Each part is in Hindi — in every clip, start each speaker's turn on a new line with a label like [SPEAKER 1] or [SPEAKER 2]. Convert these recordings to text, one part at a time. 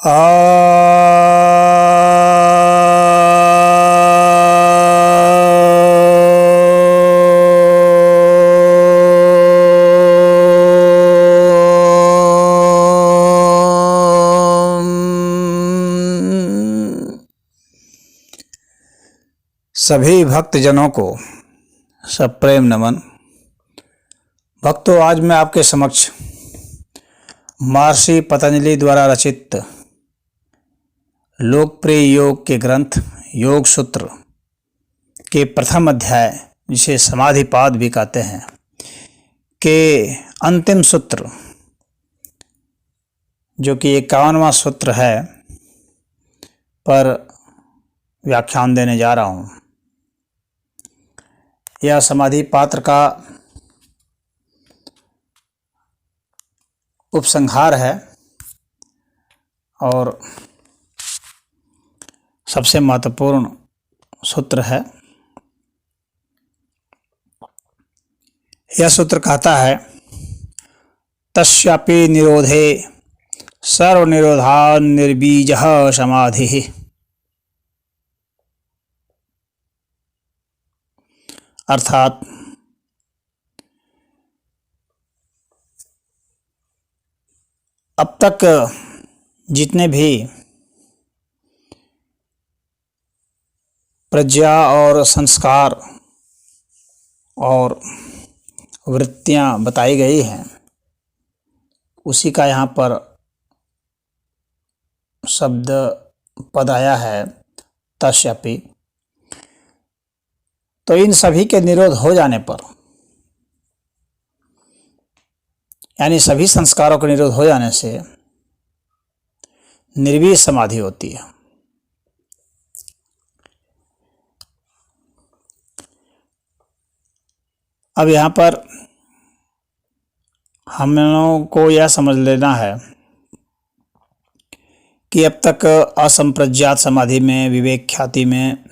[SPEAKER 1] सभी भक्तजनों को सप्रेम नमन। भक्तों, आज मैं आपके समक्ष महर्षि पतंजलि द्वारा रचित लोकप्रिय योग के ग्रंथ योग सूत्र के प्रथम अध्याय, जिसे समाधिपाद भी कहते हैं, के अंतिम सूत्र जो कि 51वां सूत्र है, पर व्याख्यान देने जा रहा हूँ। यह समाधि पात्र का उपसंहार है और सबसे महत्वपूर्ण सूत्र है। यह सूत्र कहता है, तस्यापि निरोधे सर्वनिरोधा निर्बीजः समाधिः। अर्थात अब तक जितने भी प्रज्ञा और संस्कार और वृत्तियां बताई गई हैं, उसी का यहाँ पर शब्द पद आया है, तस्यापि। तो इन सभी के निरोध हो जाने पर, यानी सभी संस्कारों के निरोध हो जाने से निर्वीज समाधि होती है। अब यहाँ पर हम लोगों को यह समझ लेना है कि अब तक असंप्रज्ञात समाधि में, विवेक ख्याति में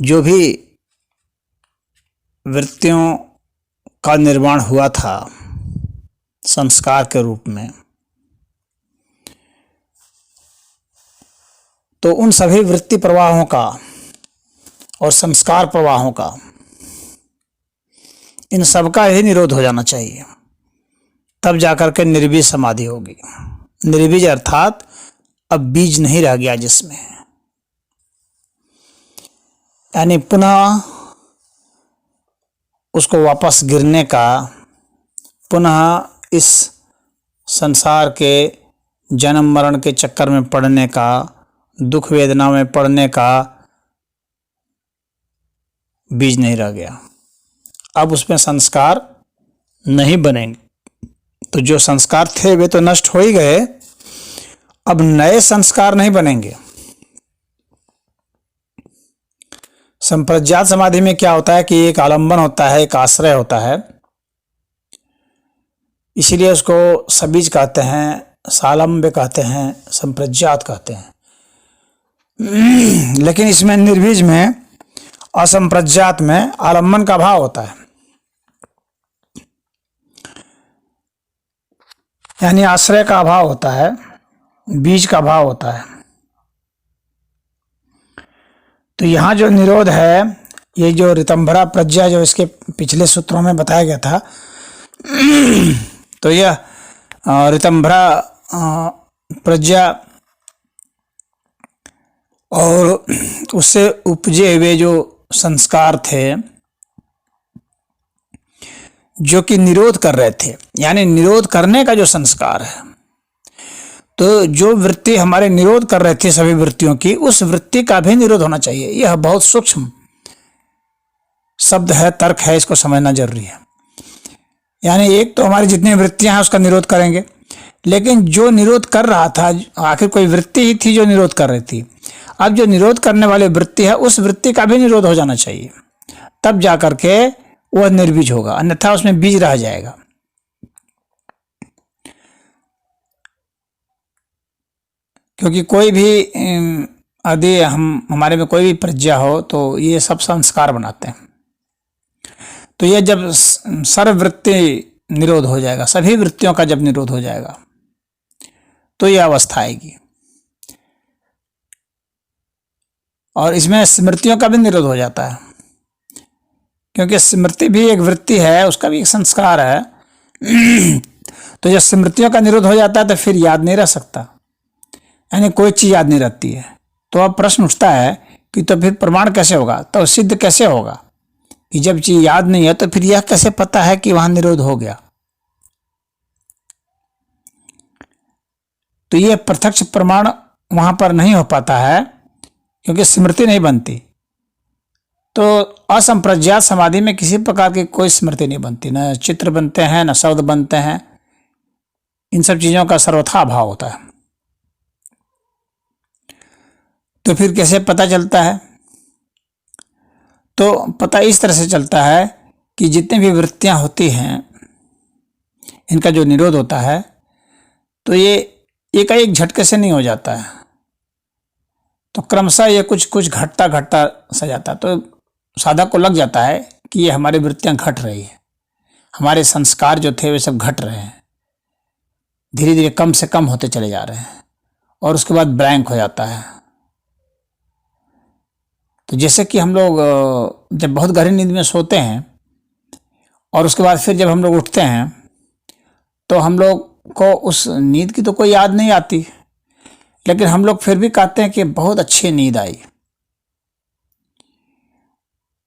[SPEAKER 1] जो भी वृत्तियों का निर्माण हुआ था संस्कार के रूप में, तो उन सभी वृत्ति प्रवाहों का और संस्कार प्रवाहों का, इन सब का ही निरोध हो जाना चाहिए। तब जाकर के निर्बीज समाधि होगी। निर्बीज अर्थात अब बीज नहीं रह गया जिसमें, यानी पुनः उसको वापस गिरने का, पुनः इस संसार के जन्म मरण के चक्कर में पड़ने का, दुख वेदना में पड़ने का बीज नहीं रह गया। अब उसमें संस्कार नहीं बनेंगे। तो जो संस्कार थे वे तो नष्ट हो ही गए, अब नए संस्कार नहीं बनेंगे। संप्रज्ञात समाधि में क्या होता है कि एक आलंबन होता है, एक आश्रय होता है, इसीलिए उसको सबीज कहते हैं, सालंब्य कहते हैं, संप्रज्ञात कहते हैं। लेकिन इसमें निर्बीज में, असंप्रज्ञात में आलंबन का भाव होता है, यानी आश्रय का अभाव होता है, बीज का भाव होता है। तो यहाँ जो निरोध है, ये जो ऋतंभरा प्रज्ञा जो इसके पिछले सूत्रों में बताया गया था, तो यह ऋतंभरा प्रज्ञा और उससे उपजे हुए जो संस्कार थे, जो कि निरोध कर रहे थे, यानी निरोध करने का जो संस्कार है, तो जो वृत्ति हमारे निरोध कर रहे थे सभी वृत्तियों की, उस वृत्ति का भी निरोध होना चाहिए। यह बहुत सूक्ष्म शब्द है, तर्क है, इसको समझना जरूरी है। यानी एक तो हमारी जितनी वृत्तियां हैं उसका निरोध करेंगे, लेकिन जो निरोध कर रहा था, आखिर कोई वृत्ति ही थी जो निरोध कर रही थी। अब जो निरोध करने वाली वृत्ति है, उस वृत्ति का भी निरोध हो जाना चाहिए, तब जाकर के वह निर्बीज होगा, अन्यथा उसमें बीज रह जाएगा। क्योंकि कोई भी यदि हमारे में कोई भी प्रज्ञा हो तो ये सब संस्कार बनाते हैं। तो ये जब सर्ववृत्ति निरोध हो जाएगा, सभी वृत्तियों का जब निरोध हो जाएगा, तो यह अवस्था आएगी। और इसमें स्मृतियों का भी निरोध हो जाता है, क्योंकि स्मृति भी एक वृत्ति है, उसका भी एक संस्कार है। तो जब स्मृतियों का निरोध हो जाता है तो फिर याद नहीं रह सकता, यानी कोई चीज याद नहीं रहती है। तो अब प्रश्न उठता है कि तो फिर प्रमाण कैसे होगा, तो सिद्ध कैसे होगा कि जब चीज याद नहीं है तो फिर यह कैसे पता है कि वहां निरोध हो गया। तो यह प्रत्यक्ष प्रमाण वहां पर नहीं हो पाता है, क्योंकि स्मृति नहीं बनती। तो असंप्रज्ञात समाधि में किसी प्रकार की कोई स्मृति नहीं बनती, न चित्र बनते हैं, न शब्द बनते हैं, इन सब चीजों का सर्वथा अभाव होता है। तो फिर कैसे पता चलता है? तो पता इस तरह से चलता है कि जितनी भी वृत्तियां होती हैं, इनका जो निरोध होता है, तो ये एकाएक झटके से नहीं हो जाता है। तो क्रमशः ये कुछ कुछ घटता घटता सा जाता है। तो साधक को लग जाता है कि ये हमारी वृत्तियां घट रही है, हमारे संस्कार जो थे वे सब घट रहे हैं, धीरे धीरे कम से कम होते चले जा रहे हैं, और उसके बाद ब्लैंक हो जाता है। तो जैसे कि हम लोग जब बहुत गहरी नींद में सोते हैं और उसके बाद फिर जब हम लोग उठते हैं तो हम लोग को उस नींद की तो कोई याद नहीं आती, लेकिन हम लोग फिर भी कहते हैं कि बहुत अच्छी नींद आई।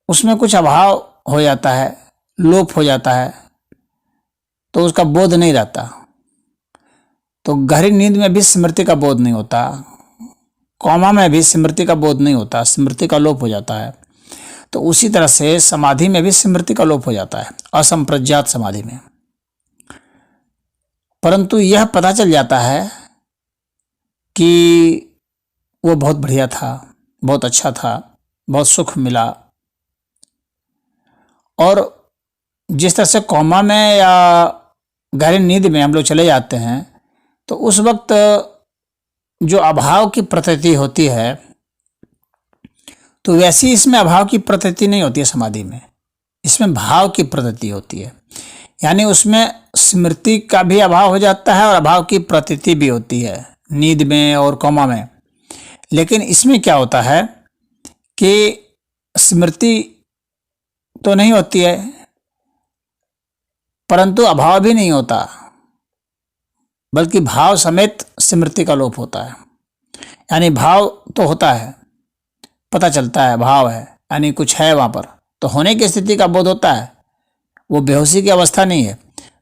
[SPEAKER 1] उसमें कुछ अभाव हो जाता है, लोप हो जाता है, तो उसका बोध नहीं रहता। तो गहरी नींद में भी स्मृति का बोध नहीं होता, कौमा में भी स्मृति का बोध नहीं होता, स्मृति का लोप हो जाता है। तो उसी तरह से समाधि में भी स्मृति का लोप हो जाता है, असंप्रज्ञात समाधि में। परंतु यह पता चल जाता है कि वो बहुत बढ़िया था, बहुत अच्छा था, बहुत सुख मिला। और जिस तरह से कौमा में या गहरी नींद में हम लोग चले जाते हैं, तो उस वक्त जो अभाव की प्रतीति होती है, तो वैसी इसमें अभाव की प्रतीति नहीं होती है समाधि में। इसमें भाव की प्रतीति होती है, यानी उसमें स्मृति का भी अभाव हो जाता है और अभाव की प्रतीति भी होती है नींद में और कौमा में। लेकिन इसमें क्या होता है कि स्मृति तो नहीं होती है, परंतु अभाव भी नहीं होता, बल्कि भाव समेत स्मृति का लोप होता है। यानी भाव तो होता है, पता चलता है भाव है, यानी कुछ है वहां पर, तो होने की स्थिति का बोध होता है, वो बेहोशी की अवस्था नहीं है।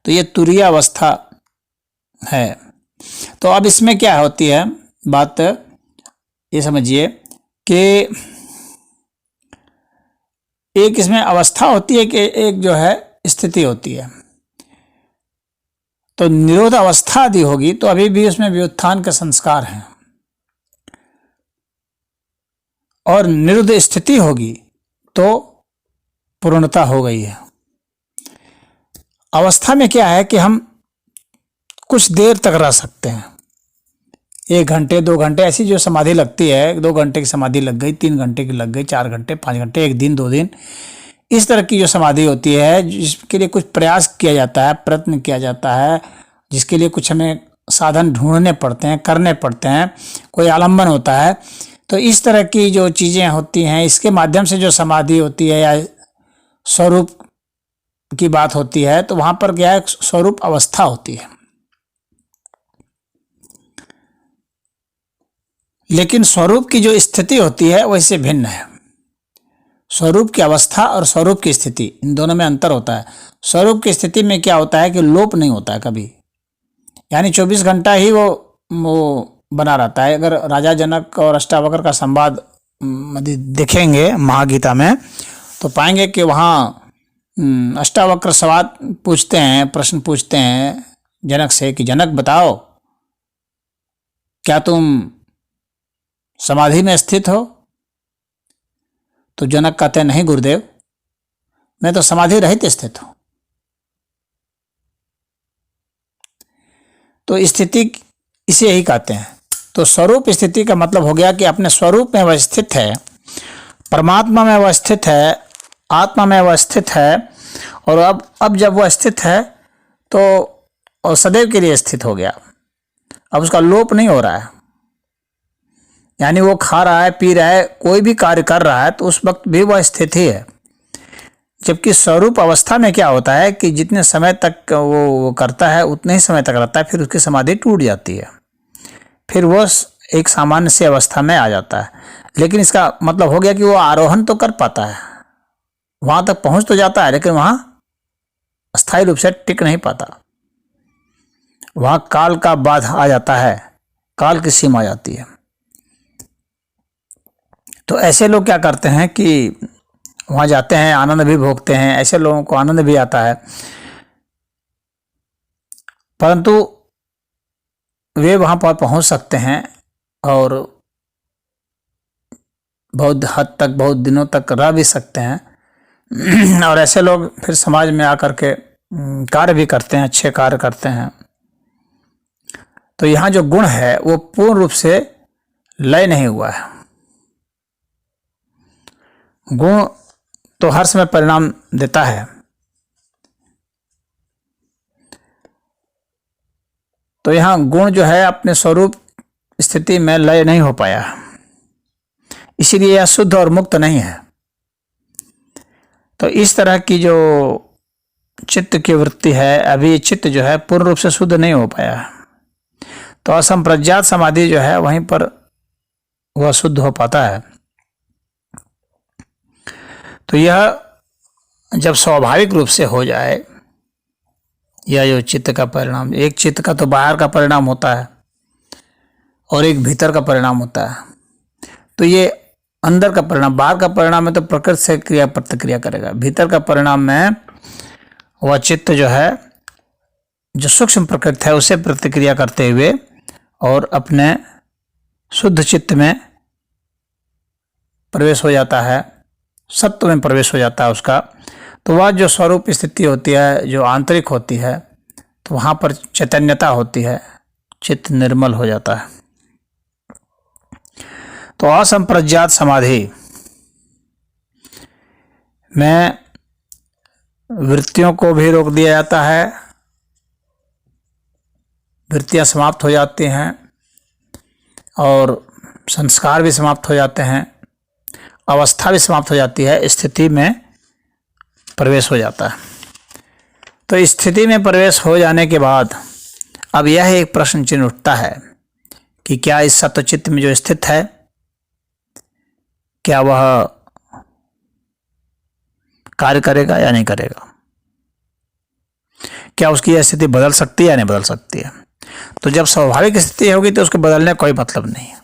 [SPEAKER 1] तो ये तुरीय अवस्था है। तो अब इसमें क्या होती है बात, ये समझिए कि एक इसमें अवस्था होती है कि एक जो है स्थिति होती है। तो निरोध अवस्था यदि होगी तो अभी भी उसमें व्युत्थान के संस्कार हैं, और निरुद्ध स्थिति होगी तो पूर्णता हो गई है। अवस्था में क्या है कि हम कुछ देर तक रह सकते हैं, 1 घंटे 2 घंटे, ऐसी जो समाधि लगती है, 2 घंटे की समाधि लग गई, 3 घंटे की लग गई, 4 घंटे 5 घंटे, 1 दिन 2 दिन, इस तरह की जो समाधि होती है, जिसके लिए कुछ प्रयास किया जाता है, प्रयत्न किया जाता है, जिसके लिए कुछ हमें साधन ढूंढने पड़ते हैं, करने पड़ते हैं, कोई आलम्बन होता है। तो इस तरह की जो चीज़ें होती हैं, इसके माध्यम से जो समाधि होती है या स्वरूप की बात होती है, तो वहां पर क्या है, स्वरूप अवस्था होती है। लेकिन स्वरूप की जो स्थिति होती है वैसे भिन्न है। स्वरूप की अवस्था और स्वरूप की स्थिति, इन दोनों में अंतर होता है। स्वरूप की स्थिति में क्या होता है कि लोप नहीं होता है कभी, यानी 24 घंटा ही वो बना रहता है। अगर राजा जनक और अष्टावक्र का संवाद देखेंगे महागीता में, तो पाएंगे कि वहाँ अष्टावक्र सवाल पूछते हैं, प्रश्न पूछते हैं जनक से कि जनक बताओ, क्या तुम समाधि में स्थित हो? तो जनक कहते हैं नहीं गुरुदेव, मैं तो समाधि रहित स्थित हूं। तो स्थिति इसे ही कहते हैं। तो स्वरूप स्थिति का मतलब हो गया कि अपने स्वरूप में वह स्थित है, परमात्मा में वह स्थित है, आत्मा में वह स्थित है, और अब जब वह स्थित है तो और सदैव के लिए स्थित हो गया। अब उसका लोप नहीं हो रहा है, यानी वो खा रहा है, पी रहा है, कोई भी कार्य कर रहा है, तो उस वक्त भी वह स्थिति है। जबकि स्वरूप अवस्था में क्या होता है कि जितने समय तक वो करता है उतने ही समय तक रहता है, फिर उसकी समाधि टूट जाती है, फिर वो एक सामान्य सी अवस्था में आ जाता है। लेकिन इसका मतलब हो गया कि वो आरोहण तो कर पाता है, वहां तक पहुंच तो जाता है, लेकिन वहां अस्थायी रूप से टिक नहीं पाता, वहां काल का बाध आ जाता है, काल की सीमा आ जाती है। तो ऐसे लोग क्या करते हैं कि वहां जाते हैं, आनंद भी भोगते हैं, ऐसे लोगों को आनंद भी आता है, परंतु वे वहां पर पहुंच सकते हैं और बहुत हद तक, बहुत दिनों तक रह भी सकते हैं। और ऐसे लोग फिर समाज में आकर के कार्य भी करते हैं, अच्छे कार्य करते हैं। तो यहाँ जो गुण है वो पूर्ण रूप से लय नहीं हुआ है। गुण तो हर समय परिणाम देता है, तो यहाँ गुण जो है अपने स्वरूप स्थिति में लय नहीं हो पाया, इसीलिए यह शुद्ध और मुक्त नहीं है। तो इस तरह की जो चित्त की वृत्ति है, अभी चित्त जो है पूर्ण रूप से शुद्ध नहीं हो पाया, तो असंप्रज्ञात समाधि जो है वहीं पर वह शुद्ध हो पाता है। तो यह जब स्वाभाविक रूप से हो जाए, यह जो चित्त का परिणाम, एक चित्त का तो बाहर का परिणाम होता है और एक भीतर का परिणाम होता है। तो ये अंदर का परिणाम, बाहर का परिणाम में तो प्रकृति से क्रिया प्रतिक्रिया करेगा, भीतर का परिणाम में वह चित्त जो है, जो सूक्ष्म प्रकृति है, उसे प्रतिक्रिया करते हुए और अपने शुद्ध चित्त में प्रवेश हो जाता है, सत्व में प्रवेश हो जाता है उसका। तो वह जो स्वरूप स्थिति होती है, जो आंतरिक होती है, तो वहाँ पर चैतन्यता होती है, चित्त निर्मल हो जाता है। तो असंप्रज्ञात समाधि में वृत्तियों को भी रोक दिया जाता है, वृत्तियाँ समाप्त हो जाती हैं और संस्कार भी समाप्त हो जाते हैं, अवस्था भी समाप्त हो जाती है, स्थिति में प्रवेश हो जाता है। तो स्थिति में प्रवेश हो जाने के बाद अब यह एक प्रश्न चिन्ह उठता है कि क्या इस सत्वचित्त में जो स्थित है, क्या वह कार्य करेगा या नहीं करेगा, क्या उसकी यह स्थिति बदल सकती है या नहीं बदल सकती है। तो जब स्वाभाविक स्थिति होगी तो उसके बदलने का कोई मतलब नहीं है।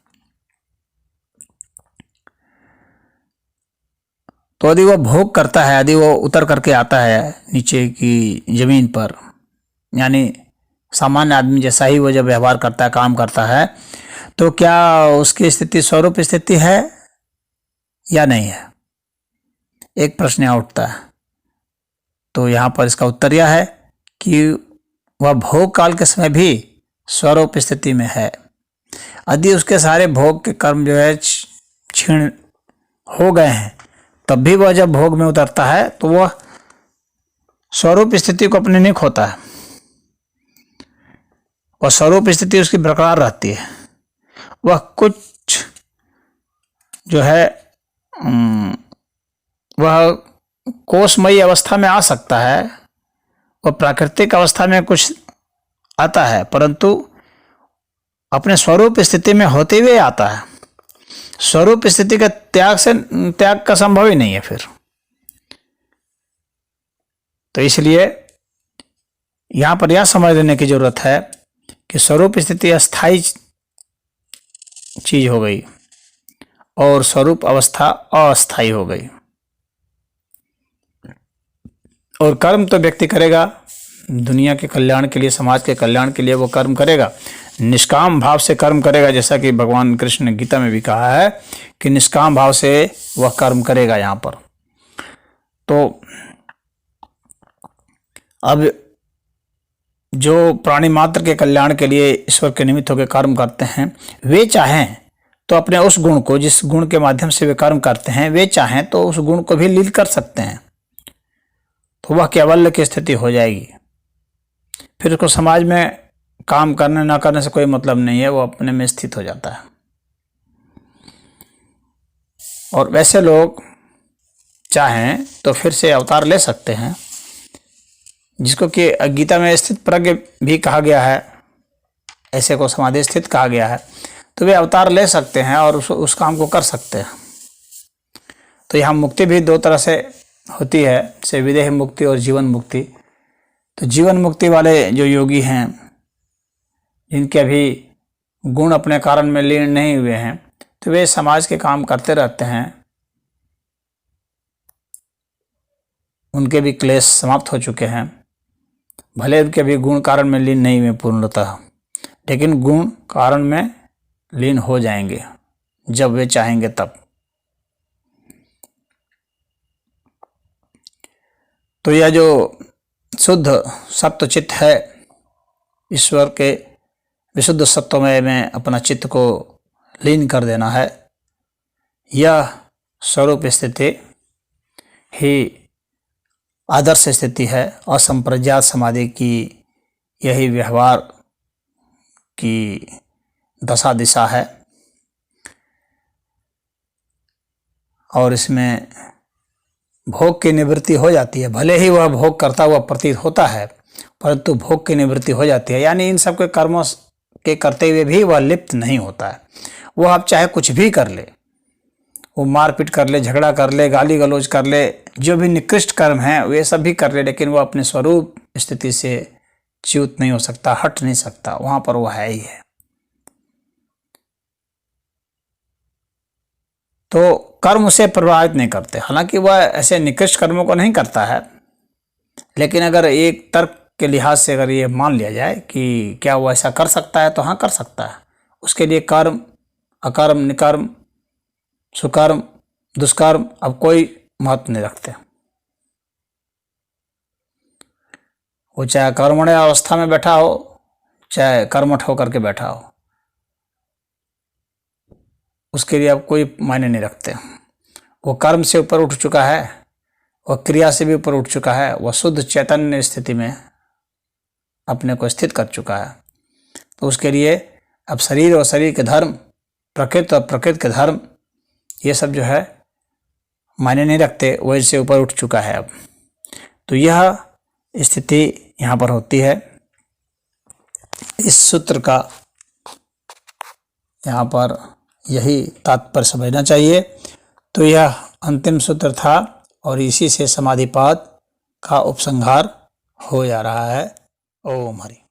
[SPEAKER 1] तो यदि वो भोग करता है, यदि वो उतर करके आता है नीचे की जमीन पर, यानी सामान्य आदमी जैसा ही वो जब व्यवहार करता है, काम करता है, तो क्या उसकी स्थिति स्वरूप स्थिति है या नहीं है, एक प्रश्न यहाँ उठता है। तो यहाँ पर इसका उत्तर यह है कि वह भोग काल के समय भी स्वरूप स्थिति में है। यदि उसके सारे भोग के कर्म जो है क्षीण हो गए हैं, तब भी वह जब भोग में उतरता है तो वह स्वरूप स्थिति को अपने नहीं खोता है, वह स्वरूप स्थिति उसकी बरकरार रहती है। वह कुछ जो है वह कोशमयी अवस्था में आ सकता है, वह प्राकृतिक अवस्था में कुछ आता है, परंतु अपने स्वरूप स्थिति में होते हुए आता है। स्वरूप स्थिति का त्याग का संभव ही नहीं है फिर। तो इसलिए यहां पर यह समझ लेने की जरूरत है कि स्वरूप स्थिति अस्थायी चीज हो गई और स्वरूप अवस्था अस्थायी हो गई। और कर्म तो व्यक्ति करेगा, दुनिया के कल्याण के लिए, समाज के कल्याण के लिए वो कर्म करेगा, निष्काम भाव से कर्म करेगा, जैसा कि भगवान कृष्ण ने गीता में भी कहा है कि निष्काम भाव से वह कर्म करेगा। यहाँ पर तो अब जो प्राणी मात्र के कल्याण के लिए ईश्वर के निमित्त होकर कर्म करते हैं, वे चाहें तो अपने उस गुण को, जिस गुण के माध्यम से वे कर्म करते हैं, वे चाहें तो उस गुण को भी लीन कर सकते हैं, तो वह कैवल्य की स्थिति हो जाएगी। फिर उसको समाज में काम करने ना करने से कोई मतलब नहीं है, वो अपने में स्थित हो जाता है। और वैसे लोग चाहें तो फिर से अवतार ले सकते हैं, जिसको कि गीता में स्थित प्रज्ञ भी कहा गया है, ऐसे को समाधि स्थित कहा गया है। तो वे अवतार ले सकते हैं और उस काम को कर सकते हैं। तो यहाँ मुक्ति भी दो तरह से होती है, जैसे विदेह मुक्ति और जीवन मुक्ति। तो जीवन मुक्ति वाले जो योगी हैं, जिनके अभी गुण अपने कारण में लीन नहीं हुए हैं, तो वे समाज के काम करते रहते हैं, उनके भी क्लेश समाप्त हो चुके हैं, भले उनके भी गुण कारण में लीन नहीं हुए पूर्णतः, लेकिन गुण कारण में लीन हो जाएंगे जब वे चाहेंगे तब। तो यह जो शुद्ध सत्व चित्त है, ईश्वर के विशुद्ध सत्वमय में अपना चित्त को लीन कर देना है, यह स्वरूप स्थिति ही आदर्श स्थिति है। असंप्रज्ञात समाधि की यही व्यवहार की दशा दिशा है। और इसमें भोग की निवृत्ति हो जाती है, भले ही वह भोग करता हुआ प्रतीत होता है, परंतु भोग की निवृत्ति हो जाती है। यानी इन सब के कर्मों के करते हुए भी वह लिप्त नहीं होता है। वह आप चाहे कुछ भी कर ले, वो मारपीट कर ले, झगड़ा कर ले, गाली गलौज कर ले, जो भी निकृष्ट कर्म हैं वे सब भी कर ले, लेकिन वह अपने स्वरूप स्थिति से च्युत नहीं हो सकता, हट नहीं सकता, वहां पर वह है ही है। तो कर्म उसे प्रभावित नहीं करते। हालांकि वह ऐसे निकृष्ट कर्मों को नहीं करता है, लेकिन अगर एक तर्क के लिहाज से अगर ये मान लिया जाए कि क्या वो ऐसा कर सकता है, तो हाँ कर सकता है। उसके लिए कर्म, अकर्म, निकर्म, सुकर्म, दुष्कर्म अब कोई महत्व नहीं रखते। वो चाहे कर्मण्य अवस्था में बैठा हो, चाहे कर्मठ होकर के बैठा हो, उसके लिए अब कोई मायने नहीं रखते। वो कर्म से ऊपर उठ चुका है, वह क्रिया से भी ऊपर उठ चुका है, वह शुद्ध चैतन्य स्थिति में अपने को स्थित कर चुका है। तो उसके लिए अब शरीर और शरीर के धर्म, प्रकृति और प्रकृति के धर्म, ये सब जो है मायने नहीं रखते, वह इससे ऊपर उठ चुका है अब। तो यह स्थिति यहाँ पर होती है। इस सूत्र का यहाँ पर यही तात्पर्य समझना चाहिए। तो यह अंतिम सूत्र था और इसी से समाधिपाद का उपसंहार हो जा रहा है। ओम हरि।